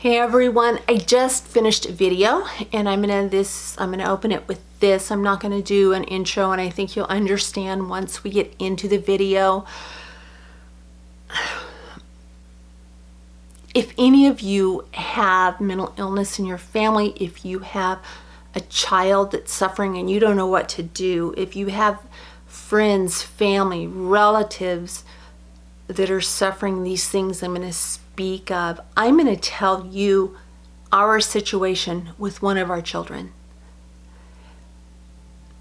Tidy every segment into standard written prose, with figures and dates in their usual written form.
Hey everyone, I just finished a video and I'm gonna open it with this. I'm not gonna do an intro, and I think you'll understand once we get into the video. If any of you have mental illness in your family, if you have a child that's suffering and you don't know what to do, if you have friends, family, relatives that are suffering these things I'm going to speak of, I'm going to tell you our situation with one of our children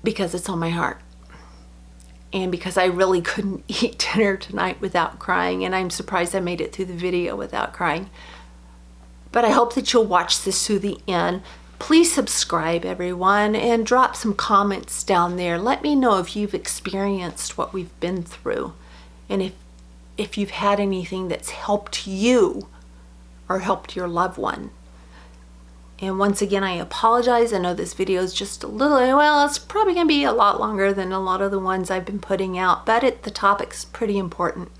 because it's on my heart and because I really couldn't eat dinner tonight without crying, and I'm surprised I made it through the video without crying. But I hope that you'll watch this through the end. Please subscribe, everyone, and drop some comments down there. Let me know if you've experienced what we've been through, and if you've had anything that's helped you or helped your loved one. And once again, I apologize. I know this video is just a little, well, it's probably gonna be a lot longer than a lot of the ones I've been putting out, but the topic's pretty important.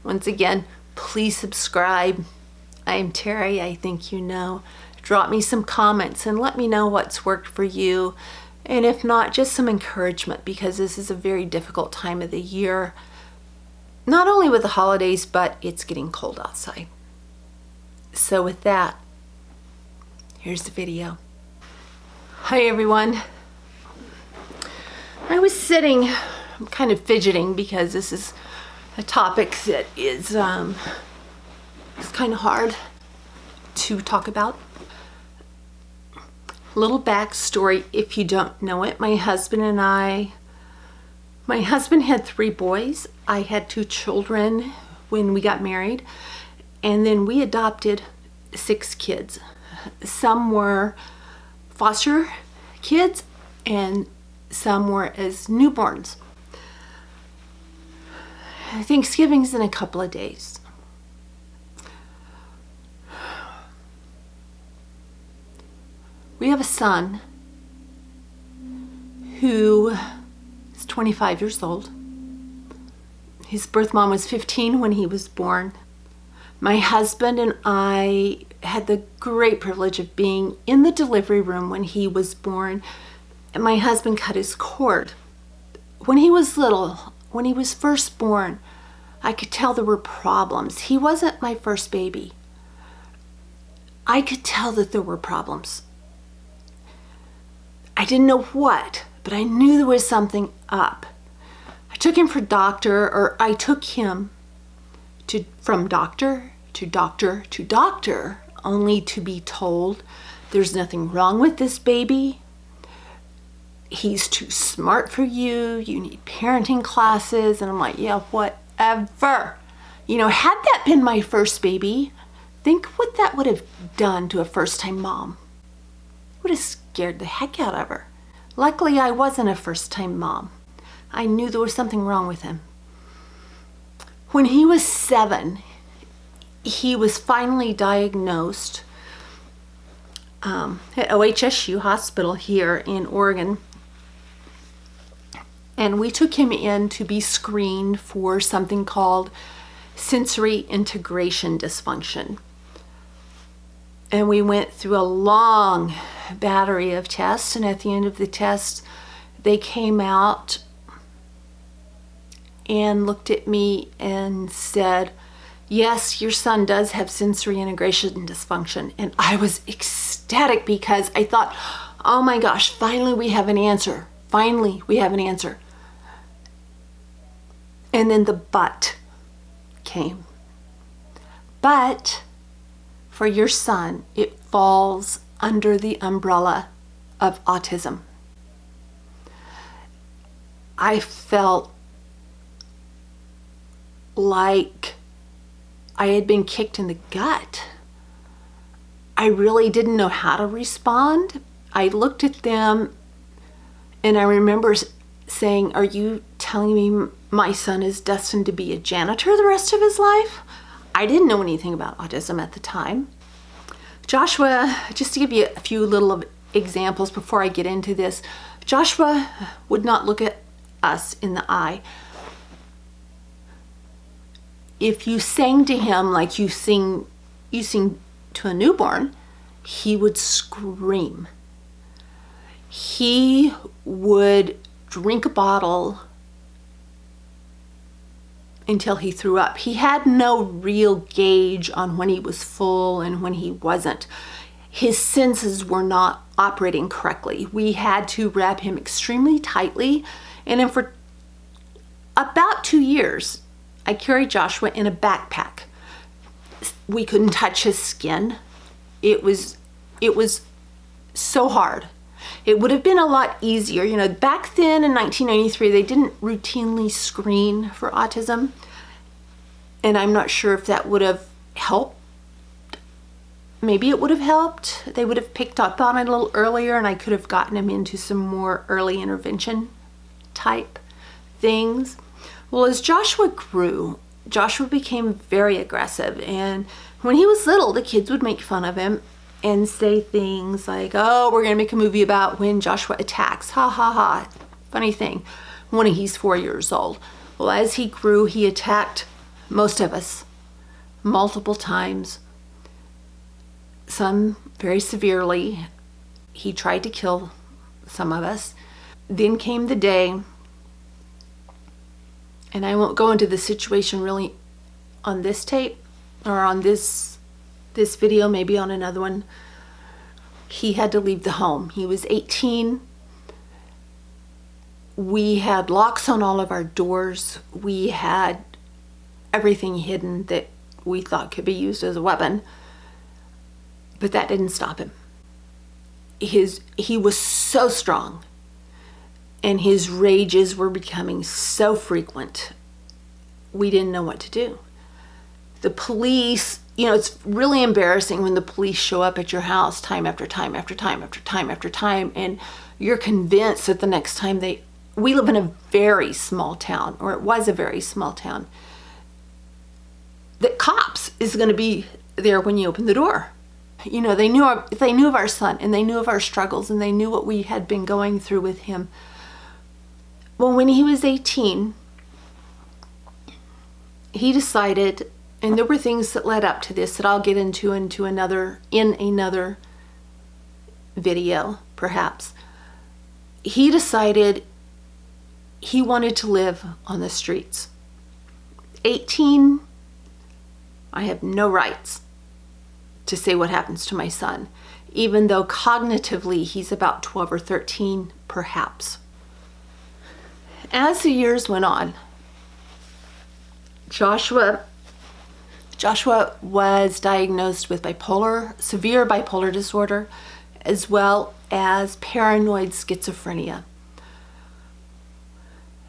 Once again, please subscribe. I'm Terry, I think you know. Drop me some comments and let me know what's worked for you. And if not, just some encouragement, because this is a very difficult time of the year. Not only with the holidays, but it's getting cold outside. So with that, here's the video. Hi everyone. I was sitting, I'm kind of fidgeting because this is a topic that is it's kind of hard to talk about. Little backstory if you don't know it. My husband had 3 boys. I had 2 children when we got married, and then we adopted 6 kids. Some were foster kids and some were as newborns. Thanksgiving's in a couple of days. We have a son who is 25 years old. His birth mom was 15 when he was born. My husband and I had the great privilege of being in the delivery room when he was born, and my husband cut his cord. When he was little, when he was first born, I could tell there were problems. He wasn't my first baby. I could tell that there were problems. I didn't know what, but I knew there was something up. I took him for doctor, or I took him from doctor to doctor to doctor, only to be told there's nothing wrong with this baby. He's too smart for you. You need parenting classes. And I'm like, yeah, whatever. You know, had that been my first baby, think what that would have done to a first-time mom. Would have scared the heck out of her. Luckily, I wasn't a first-time mom. I knew there was something wrong with him. When he was 7, he was finally diagnosed at OHSU Hospital here in Oregon. And we took him in to be screened for something called sensory integration dysfunction. And we went through a long battery of tests, and at the end of the test, they came out and looked at me and said, yes, your son does have sensory integration dysfunction. And I was ecstatic because I thought, oh my gosh, finally we have an answer. Finally we have an answer. And then the but came. But for your son, it falls under the umbrella of autism. I felt like I had been kicked in the gut. I really didn't know how to respond. I looked at them and I remember saying, are you telling me my son is destined to be a janitor the rest of his life? I didn't know anything about autism at the time. Joshua, just to give you a few little examples before I get into this, Joshua would not look at us in the eye. If you sang to him like you sing to a newborn, he would scream. He would drink a bottle until he threw up. He had no real gauge on when he was full and when he wasn't. His senses were not operating correctly. We had to wrap him extremely tightly. And then for about 2 years, I carried Joshua in a backpack. We couldn't touch his skin. It was so hard. It would have been a lot easier. You know, back then in 1993, they didn't routinely screen for autism. And I'm not sure if that would have helped. Maybe it would have helped. They would have picked up on it a little earlier and I could have gotten him into some more early intervention type things. Well, as Joshua grew, Joshua became very aggressive. And when he was little, the kids would make fun of him and say things like, oh, we're going to make a movie about when Joshua attacks. Ha ha ha. Funny thing, when he's 4 years old. Well, as he grew, he attacked most of us multiple times. Some very severely. He tried to kill some of us. Then came the day, and I won't go into the situation really on this tape or on this video, maybe on another one. He had to leave the home. He was 18. We had locks on all of our doors. We had everything hidden that we thought could be used as a weapon. But that didn't stop him. He was so strong, and his rages were becoming so frequent. We didn't know what to do. The police, you know, it's really embarrassing when the police show up at your house time after time after time after time after time, and you're convinced that the next time we live in a very small town, or it was a very small town, that cops is going to be there when you open the door. You know, they knew of our son, and they knew of our struggles, and they knew what we had been going through with him. Well, when he was 18, he decided, and there were things that led up to this that I'll get into another video, perhaps. He decided he wanted to live on the streets. 18, I have no rights to say what happens to my son, even though cognitively he's about 12 or 13, perhaps. As the years went on, Joshua was diagnosed with severe bipolar disorder, as well as paranoid schizophrenia.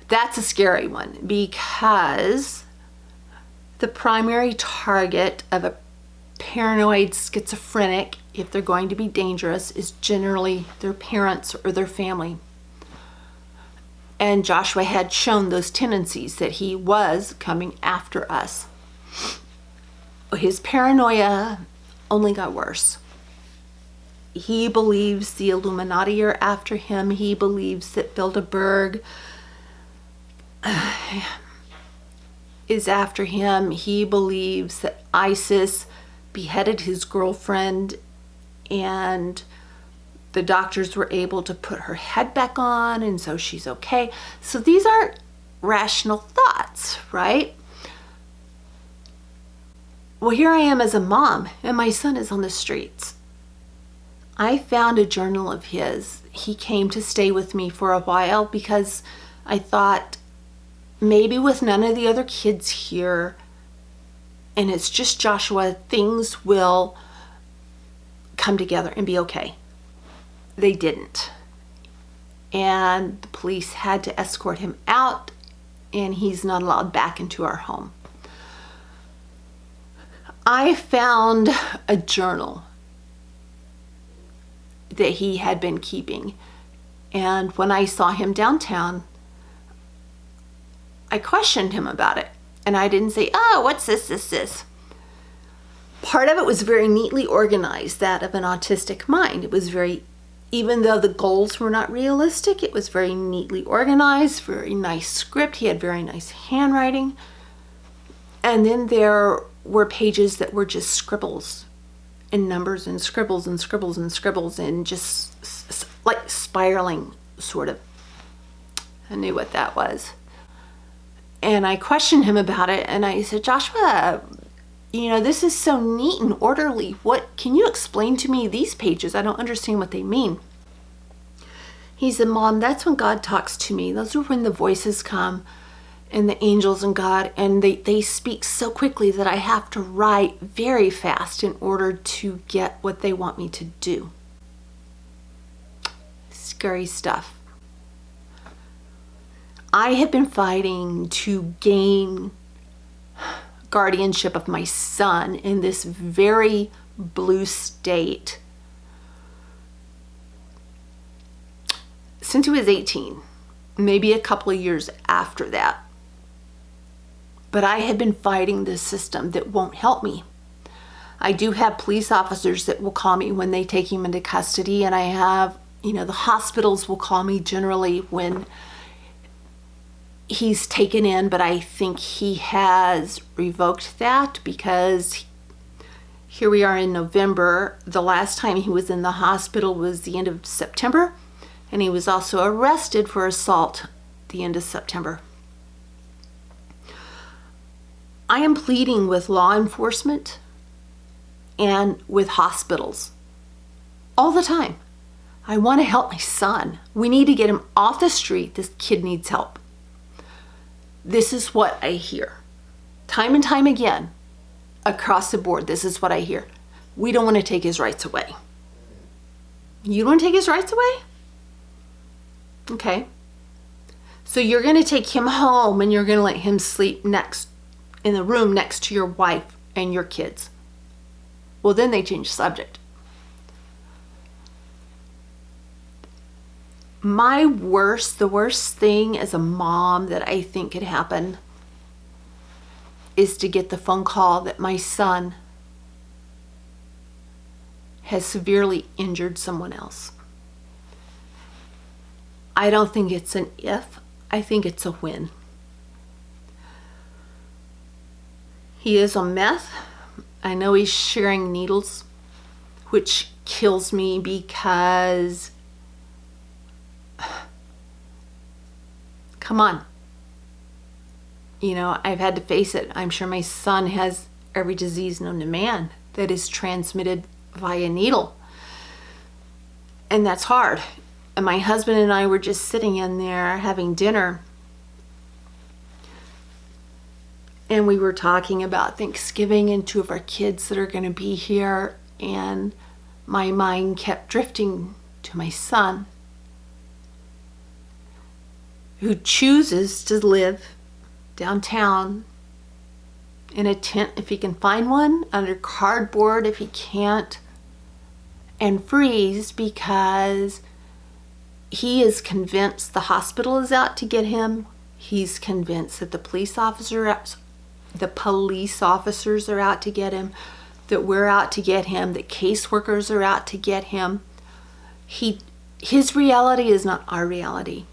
That's a scary one, because the primary target of a paranoid schizophrenic, if they're going to be dangerous, is generally their parents or their family. And Joshua had shown those tendencies that he was coming after us. His paranoia only got worse. He believes the Illuminati are after him. He believes that Bilderberg is after him. He believes that ISIS beheaded his girlfriend and the doctors were able to put her head back on, and so she's okay. So these aren't rational thoughts, right? Well, here I am as a mom, and my son is on the streets. I found a journal of his. He came to stay with me for a while because I thought maybe with none of the other kids here, and it's just Joshua, things will come together and be okay. They didn't. And the police had to escort him out, and he's not allowed back into our home. I found a journal that he had been keeping, and when I saw him downtown, I questioned him about it. And I didn't say, oh, what's this? Part of it was very neatly organized, that of an autistic mind. It was very, even though the goals were not realistic, it was very neatly organized, very nice script. He had very nice handwriting. And then there were pages that were just scribbles. and numbers and scribbles and scribbles and scribbles and just like spiraling, sort of. I knew what that was. And I questioned him about it, and I said, Joshua, you know, this is so neat and orderly. What, can you explain to me these pages? I don't understand what they mean. He said, Mom, that's when God talks to me. Those are when the voices come, and the angels and God, and they speak so quickly that I have to write very fast in order to get what they want me to do. Scary stuff. I have been fighting to gain guardianship of my son in this very blue state since he was 18, maybe a couple of years after that. But I have been fighting this system that won't help me. I do have police officers that will call me when they take him into custody, and I have, you know, the hospitals will call me generally when he's taken in, but I think he has revoked that because here we are in November. The last time he was in the hospital was the end of September, and he was also arrested for assault the end of September. I am pleading with law enforcement and with hospitals all the time. I want to help my son. We need to get him off the street. This kid needs help. This is what I hear time and time again across the board. This is what I hear. We don't want to take his rights away. You don't want to take his rights away? Okay. So you're going to take him home and you're going to let him sleep in the room next to your wife and your kids. Well, then they change the subject. The worst thing as a mom that I think could happen is to get the phone call that my son has severely injured someone else. I don't think it's an if, I think it's a when. He is on meth. I know he's sharing needles, which kills me because, come on. You know, I've had to face it. I'm sure my son has every disease known to man that is transmitted via needle. And that's hard. And my husband and I were just sitting in there having dinner, and we were talking about Thanksgiving and two of our kids that are going to be here, and my mind kept drifting to my son, who chooses to live downtown in a tent if he can find one, under cardboard if he can't, and freeze because he is convinced the hospital is out to get him. He's convinced that the police officers are out to get him, that we're out to get him, that caseworkers are out to get him. His reality is not our reality.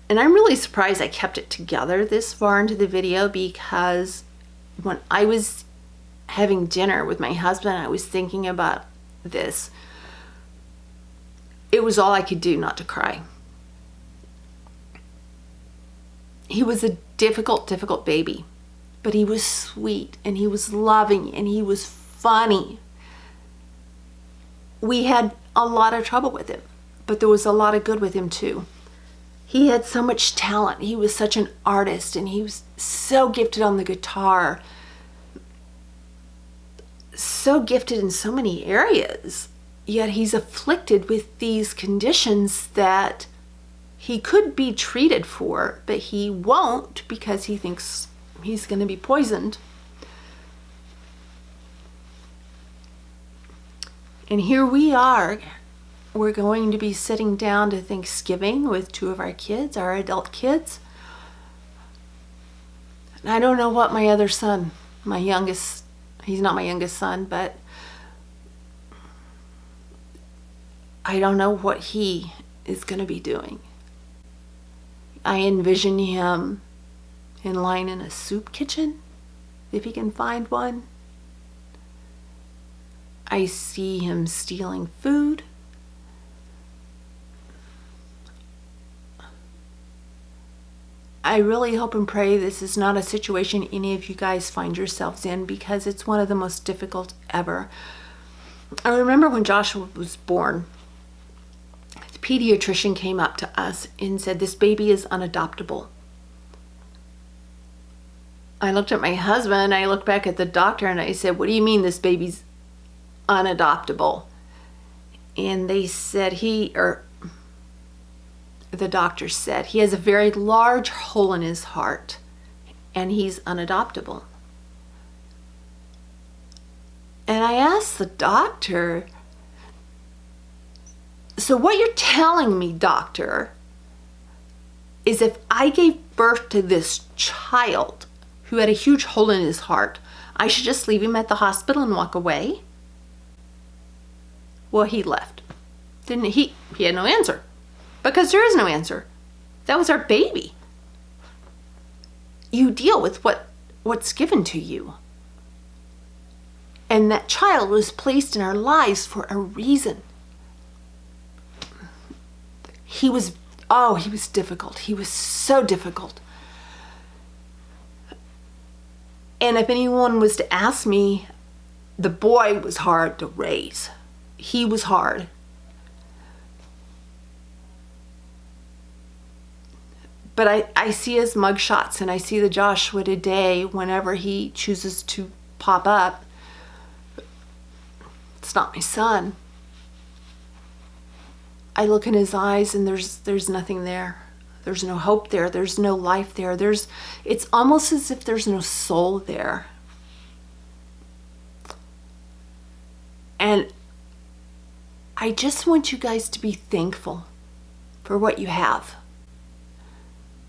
And I'm really surprised I kept it together this far into the video, because when I was having dinner with my husband, I was thinking about this. It was all I could do not to cry. He was a difficult baby, but he was sweet and he was loving and he was funny. We had a lot of trouble with him, but there was a lot of good with him too. He had so much talent. He was such an artist, and he was so gifted on the guitar, so gifted in so many areas. Yet he's afflicted with these conditions that he could be treated for, but he won't because he thinks he's going to be poisoned. And here we are. We're going to be sitting down to Thanksgiving with two of our kids, our adult kids. And I don't know what my other son, my youngest, he's not my youngest son, but I don't know what he is going to be doing. I envision him in line in a soup kitchen, if he can find one. I see him stealing food. I really hope and pray this is not a situation any of you guys find yourselves in, because it's one of the most difficult ever. I remember when Joshua was born, the pediatrician came up to us and said, "This baby is unadoptable." I looked at my husband, I looked back at the doctor, and I said, "What do you mean this baby's unadoptable?" And they said the doctor said, "He has a very large hole in his heart and he's unadoptable." And I asked the doctor, "So what you're telling me, doctor, is if I gave birth to this child who had a huge hole in his heart, I should just leave him at the hospital and walk away?" Well, he left. Didn't he? He had no answer, because there is no answer. That was our baby. You deal with what's given to you. And that child was placed in our lives for a reason. He was difficult. He was so difficult. And if anyone was to ask me, the boy was hard to raise. He was hard. But I see his mugshots, and I see the Joshua today whenever he chooses to pop up. It's not my son. I look in his eyes and there's nothing there. There's no hope there. There's no life there. It's almost as if there's no soul there. And I just want you guys to be thankful for what you have,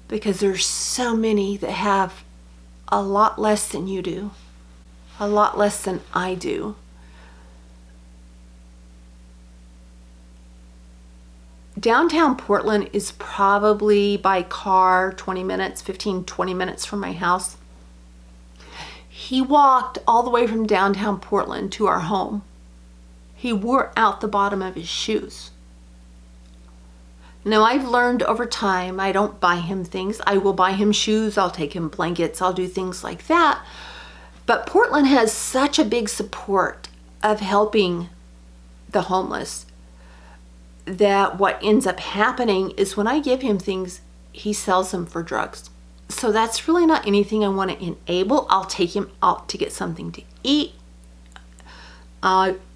because there's so many that have a lot less than you do, a lot less than I do. Downtown Portland is probably by car 20 minutes, 15, 20 minutes from my house. He walked all the way from downtown Portland to our home. He wore out the bottom of his shoes. Now, I've learned over time, I don't buy him things. I will buy him shoes, I'll take him blankets, I'll do things like that. But Portland has such a big support of helping the homeless that what ends up happening is when I give him things, he sells them for drugs. So that's really not anything I want to enable. I'll take him out to get something to eat.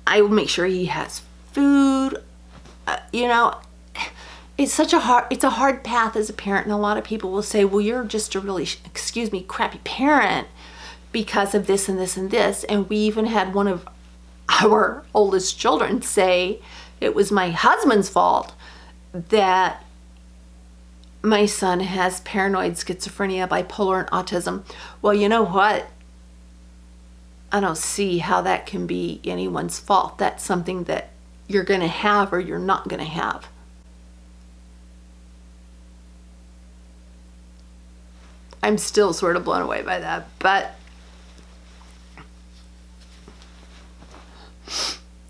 I will make sure he has food. It's a hard path as a parent, and a lot of people will say, "Well, you're just a really, crappy parent because of this and this and this." And we even had one of our oldest children say it was my husband's fault that my son has paranoid schizophrenia, bipolar, and autism. Well, you know what? I don't see how that can be anyone's fault. That's something that you're going to have or you're not going to have. I'm still sort of blown away by that, but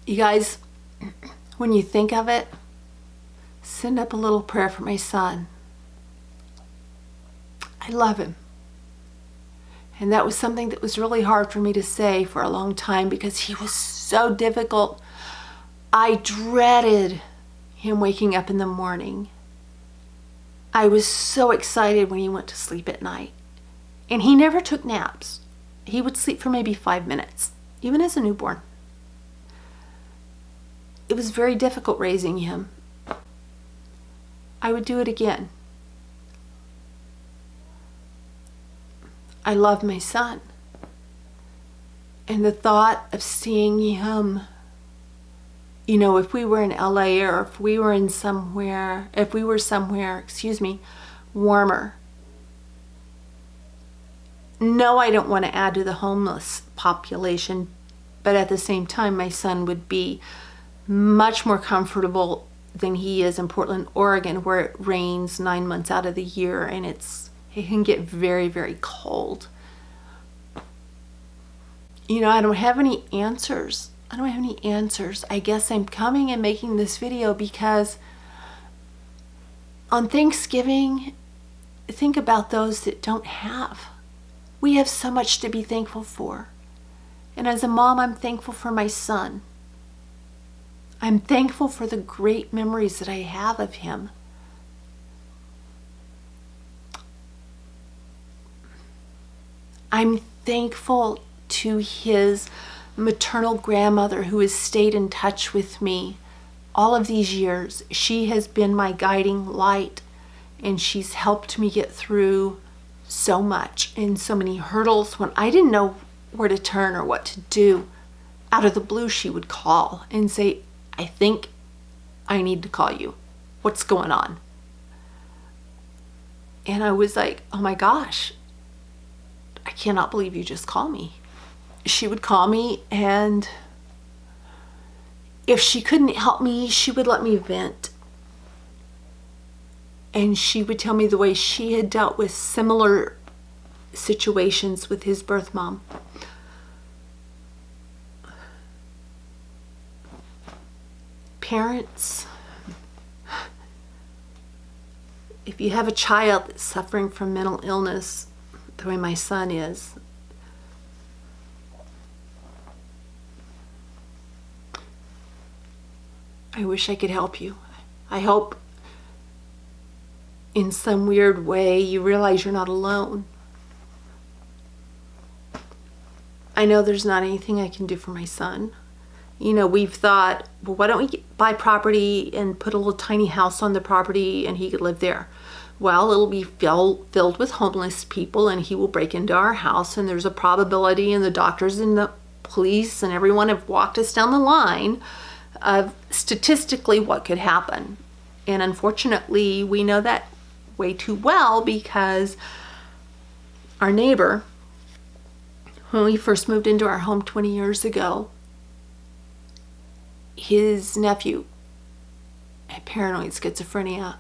you guys, when you think of it, send up a little prayer for my son. I love him. And that was something that was really hard for me to say for a long time because he was so difficult. I dreaded him waking up in the morning. I was so excited when he went to sleep at night. And he never took naps. He would sleep for maybe 5 minutes, even as a newborn. It was very difficult raising him. I would do it again. I love my son. And the thought of seeing him, if we were in LA or if we were somewhere, warmer. No, I don't want to add to the homeless population, but at the same time, my son would be much more comfortable than he is in Portland, Oregon, where it rains 9 months out of the year and it can get very, very cold. I don't have any answers. I don't have any answers. I guess I'm coming and making this video because on Thanksgiving, think about those that don't have. We have so much to be thankful for. And as a mom, I'm thankful for my son. I'm thankful for the great memories that I have of him. I'm thankful to his maternal grandmother who has stayed in touch with me all of these years. She has been my guiding light, and she's helped me get through so much and so many hurdles when I didn't know where to turn or what to do. Out of the blue, she would call and say, I think I need to call you. What's going on? And I was like, oh my gosh, I cannot believe you just called me. She would call me, and if she couldn't help me, she would let me vent. And she would tell me the way she had dealt with similar situations with his birth mom. Parents, if you have a child that's suffering from mental illness, the way my son is, I wish I could help you. I hope in some weird way you realize you're not alone. I know there's not anything I can do for my son. You know, we've thought, well, why don't we buy property and put a little tiny house on the property and he could live there? Well, it'll be filled with homeless people, and he will break into our house, and there's a probability, and the doctors and the police and everyone have walked us down the line of statistically what could happen. And unfortunately, we know that way too well because our neighbor, when we first moved into our home 20 years ago, his nephew had paranoid schizophrenia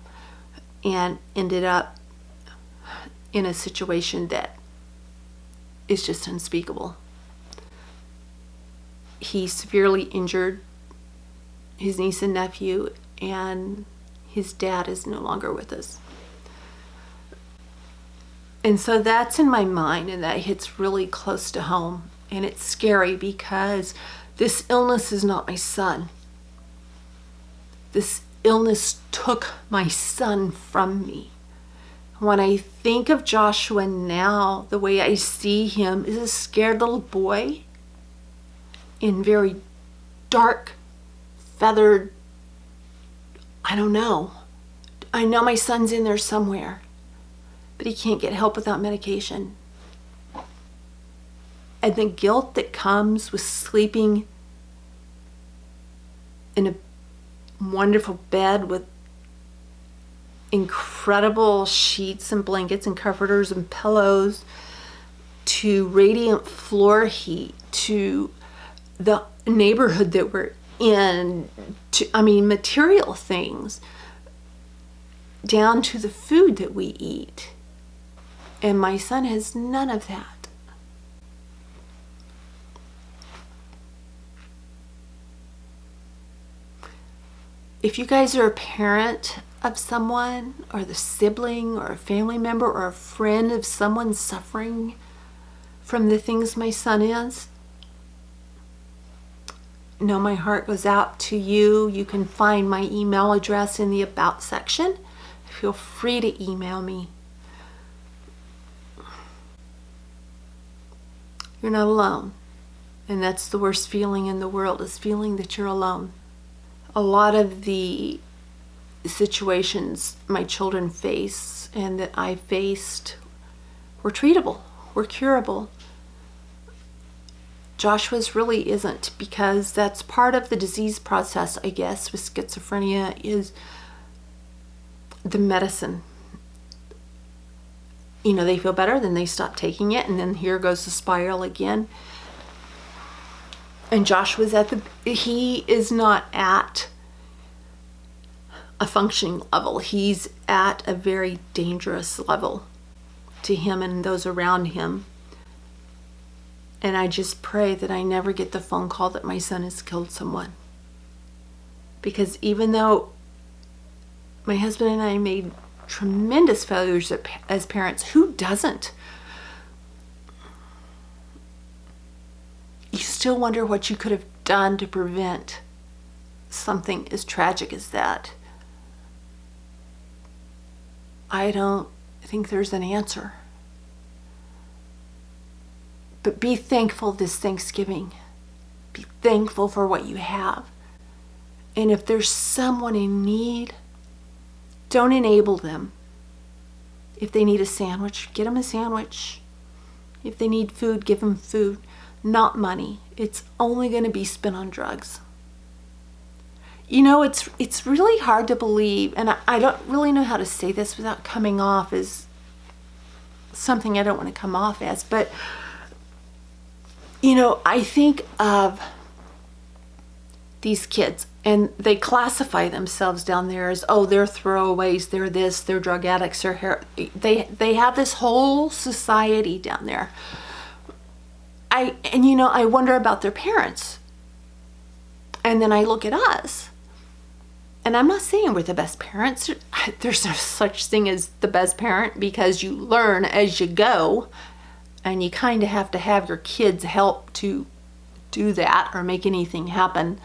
and ended up in a situation that is just unspeakable. He severely injured his niece and nephew, and his dad is no longer with us. And so that's in my mind, and that hits really close to home. And it's scary because this illness is not my son. This illness took my son from me. When I think of Joshua now, the way I see him is a scared little boy in very dark, feathered, I don't know. I know my son's in there somewhere, but he can't get help without medication. And the guilt that comes with sleeping in a wonderful bed with incredible sheets and blankets and comforters and pillows, to radiant floor heat, to the neighborhood that we're in, to, material things, down to the food that we eat. And my son has none of that. If you guys are a parent of someone, or the sibling, or a family member, or a friend of someone suffering from the things my son is, know my heart goes out to you. You can find my email address in the About section. Feel free to email me. You're not alone. And that's the worst feeling in the world, is feeling that you're alone. A lot of the situations my children face and that I faced were treatable, were curable. Joshua's really isn't, because that's part of the disease process, I guess, with schizophrenia, is the medicine. You know, they feel better, then they stop taking it, and then here goes the spiral again. And Joshua's he is not at a functioning level. He's at a very dangerous level to him and those around him. And I just pray that I never get the phone call that my son has killed someone. Because even though my husband and I made tremendous failures as parents, who doesn't? You still wonder what you could have done to prevent something as tragic as that. I don't think there's an answer. But be thankful this Thanksgiving. Be thankful for what you have. And if there's someone in need, don't enable them. If they need a sandwich, get them a sandwich. If they need food, give them food, not money. It's only going to be spent on drugs. You know, it's really hard to believe, and I don't really know how to say this without coming off as something I don't want to come off as, but, you know, I think of these kids, and they classify themselves down there as, oh, they're throwaways, they're this, they're drug addicts, they have this whole society down there. And you know, I wonder about their parents. And then I look at us. And I'm not saying we're the best parents. There's no such thing as the best parent, because you learn as you go, and you kind of have to have your kids help to do that or make anything happen.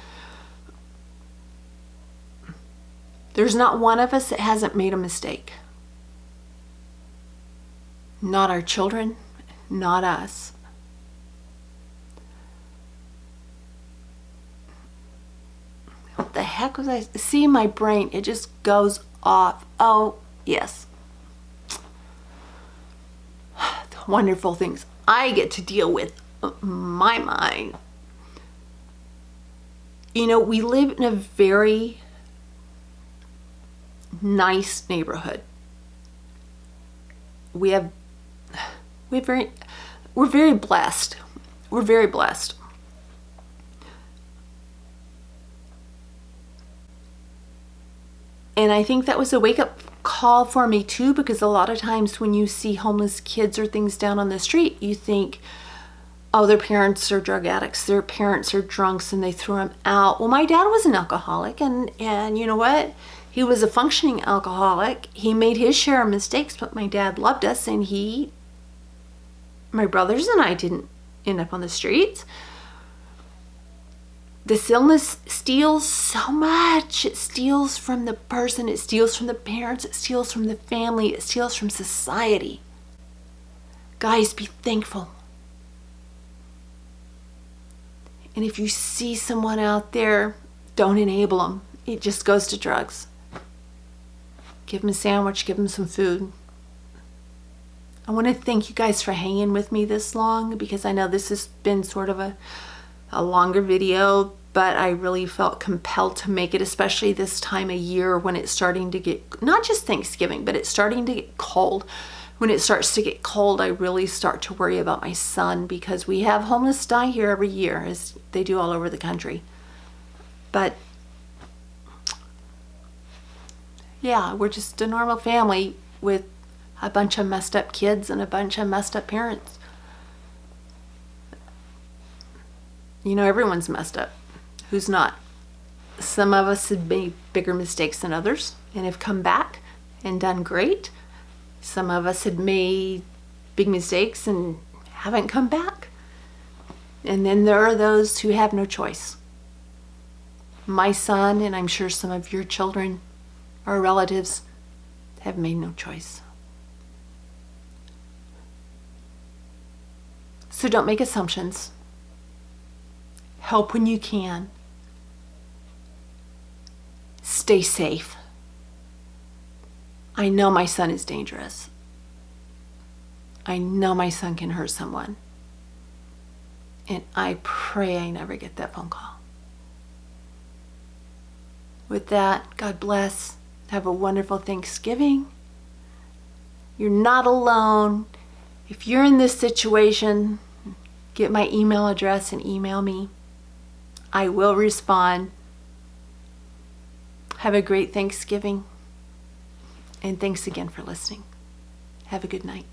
There's not one of us that hasn't made a mistake. Not our children, not us. What the heck was I? See, my brain, it just goes off. Oh, yes. The wonderful things I get to deal with. My mind. You know, we live in a very nice neighborhood. We're very blessed. We're very blessed. And I think that was a wake-up call for me too, because a lot of times when you see homeless kids or things down on the street, you think, oh, their parents are drug addicts, their parents are drunks, and they threw them out. Well, my dad was an alcoholic, and you know what? He was a functioning alcoholic. He made his share of mistakes, but my dad loved us, and my brothers and I didn't end up on the streets. This illness steals so much. It steals from the person, it steals from the parents, it steals from the family, it steals from society. Guys, be thankful. And if you see someone out there, don't enable them. It just goes to drugs. Give them a sandwich, give them some food. I want to thank you guys for hanging with me this long, because I know this has been sort of a longer video, but I really felt compelled to make it, especially this time of year when it's starting to get, not just Thanksgiving, but it's starting to get cold. When it starts to get cold, I really start to worry about my son, because we have homeless die here every year, as they do all over the country. But yeah, we're just a normal family with a bunch of messed up kids and a bunch of messed up parents. You know, everyone's messed up. Who's not? Some of us have made bigger mistakes than others and have come back and done great. Some of us had made big mistakes and haven't come back. And then there are those who have no choice. My son, and I'm sure some of your children or relatives, have made no choice. So don't make assumptions. Help when you can. Stay safe. I know my son is dangerous. I know my son can hurt someone. And I pray I never get that phone call. With that, God bless. Have a wonderful Thanksgiving. You're not alone. If you're in this situation, get my email address and email me. I will respond. Have a great Thanksgiving. And thanks again for listening. Have a good night.